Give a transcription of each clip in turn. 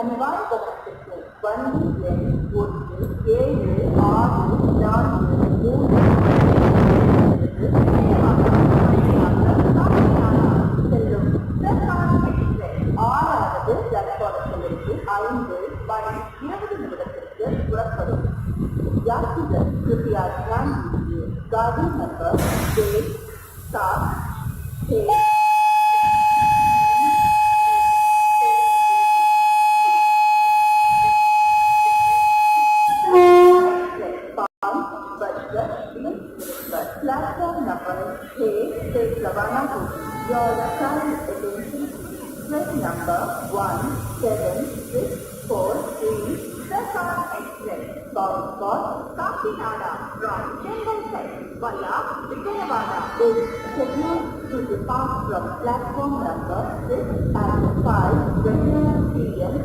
கண்வாய்வதற்கு வண்டி எண் 1 7 6 4 செல்லும் ஆறாவது பிளாட்பாரத்திலிருந்து 5 மணி 20 நிமிடத்திற்கு புறப்படும். यात्रीगण कृपया ध्यान दीजिए, गाड़ी नंबर 6, 7, 6 प्लेटफॉर्म नंबर 6 से रवाना होगी. Your kind attention train number 17643 Sarkar Express bound for Kakinada from Chennai side via Vijayawada is scheduled to depart from platform number 6 at 5:20 p.m.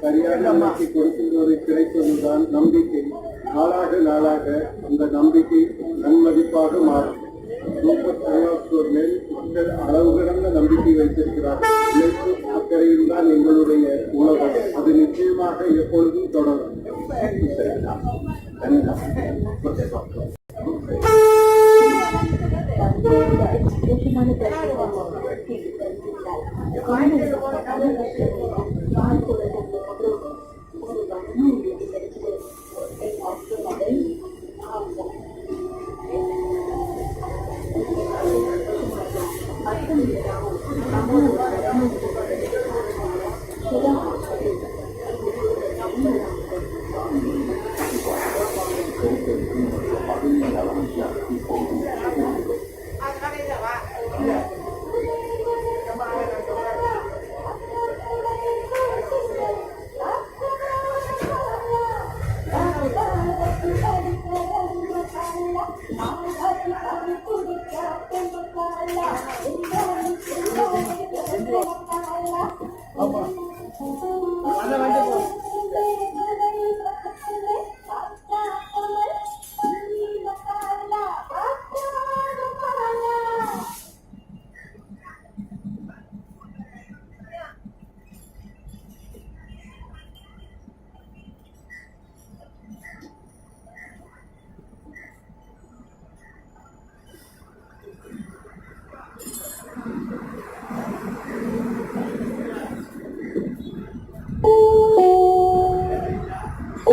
பொருளை கொடுக்கும்போது கிடைப்பதுதான் நம்பிக்கை. நாளாக நாளாக அந்த நம்பிக்கை நன்மதிப்பாக மாறும். சூப்பர் தயாரிப்போர் மேல் மக்கள் அளவு கடந்த நம்பிக்கை வைத்திருக்கிறார்கள். உழைப்பு அக்கறையில் தான் எங்களுடைய உலகம். அது நிச்சயமாக எப்பொழுதும் தொடரும்.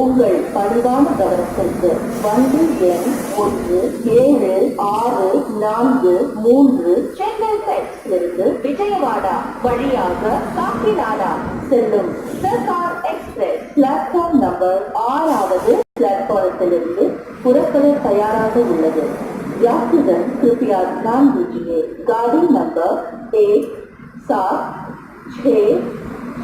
உங்கள் பணிவான கவனத்திற்கு வண்டி எண் 1 7 6 4 3 சென்னை சைட்ஸிலிருந்து விஜயவாடா வழியாக காக்கிநாடா செல்லும் சர்க்கார் எக்ஸ்பிரஸ் பிளாட்ஃபார்ம் நம்பர் 6வது பிளாட்ஃபாரத்திலிருந்து புறப்பட தயாராக உள்ளது. यात्रीगण कृपया ध्यान दीजिए, गाड़ी नंबर 1 7 6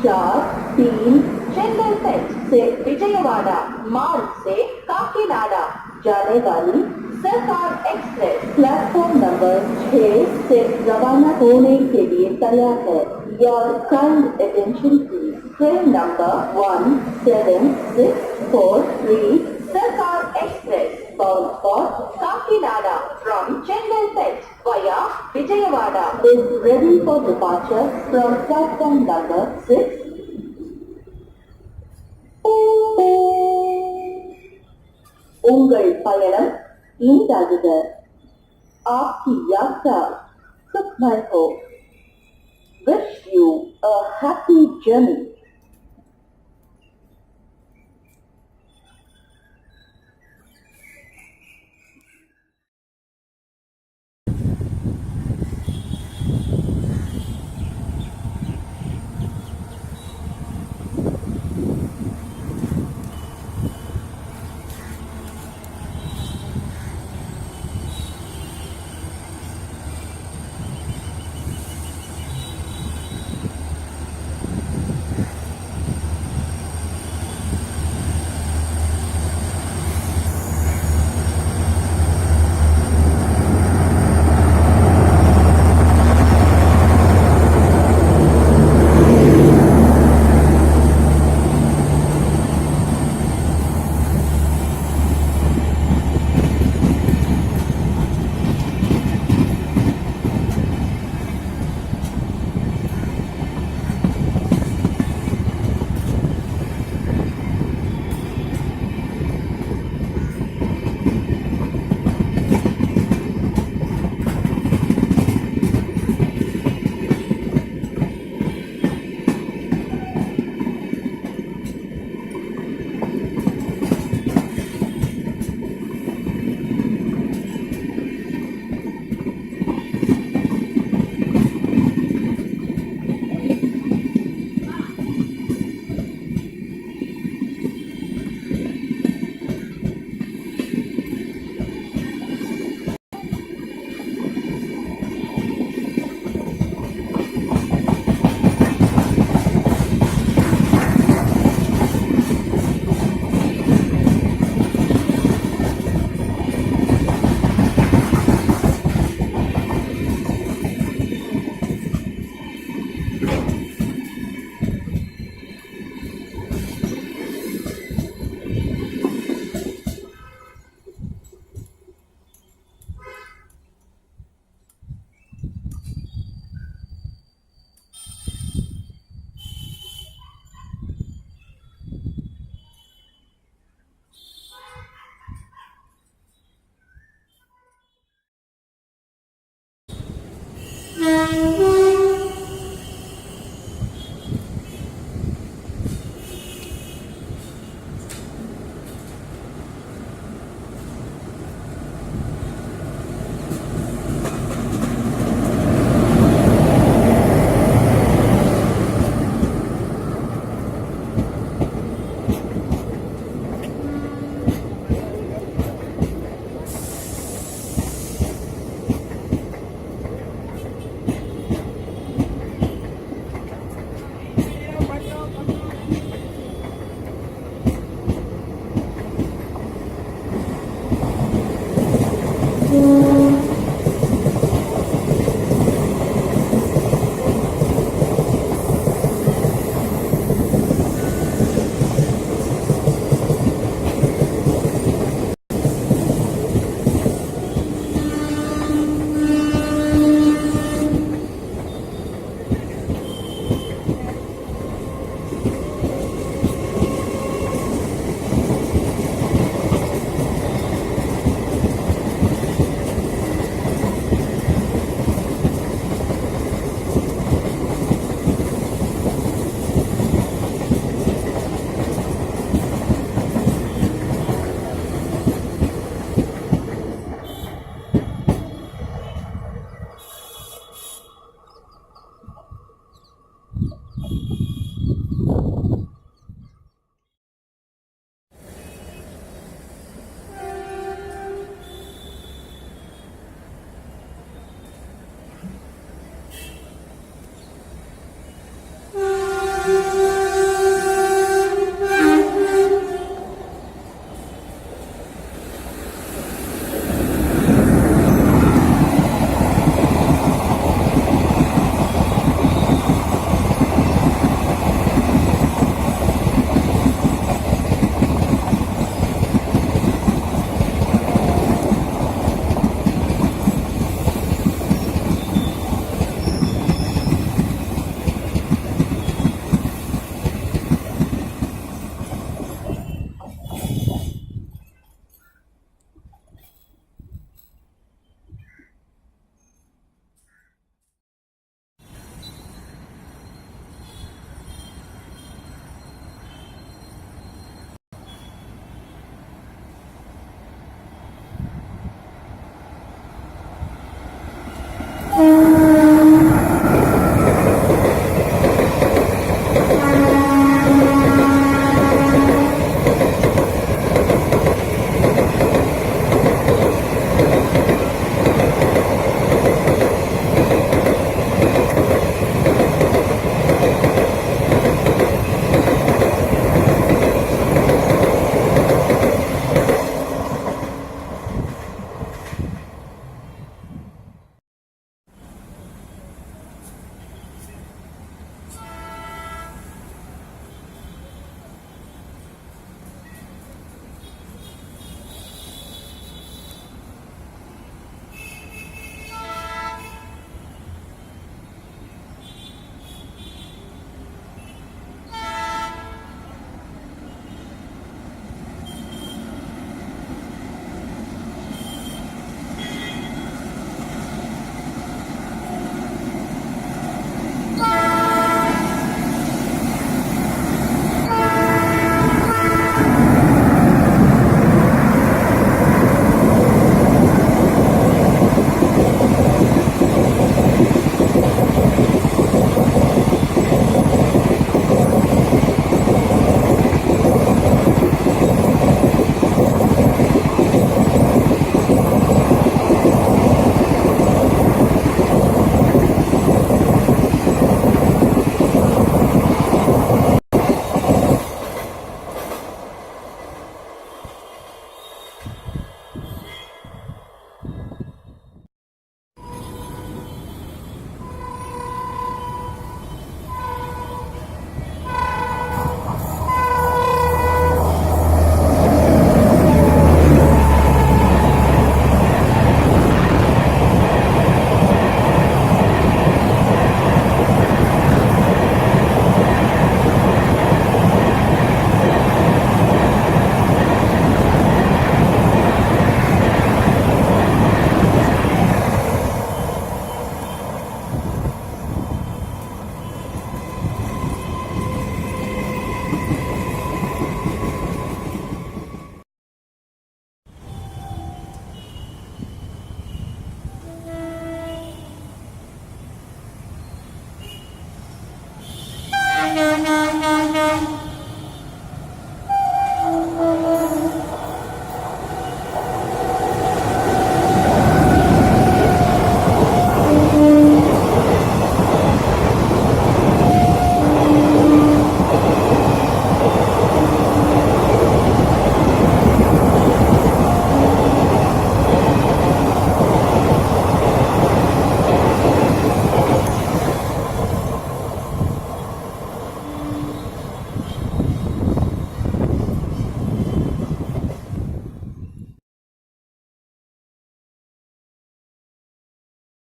4 3 चेन्नई साइड से विजयवाड़ा मार्ग से काकीनाडा जाने वाली सरकार एक्सप्रेस प्लेटफॉर्म नंबर 6 से रवाना होने के लिए तैयार है. Your kind attention please. Train number 17643 सरकार express bound for Kakinada from Chennai side via Vijayawada is ready for departure from platform number 6. உங்கள் பயணம் இனிதாகுக. आपकी यात्रा सुखमय हो. Wish you a happy journey.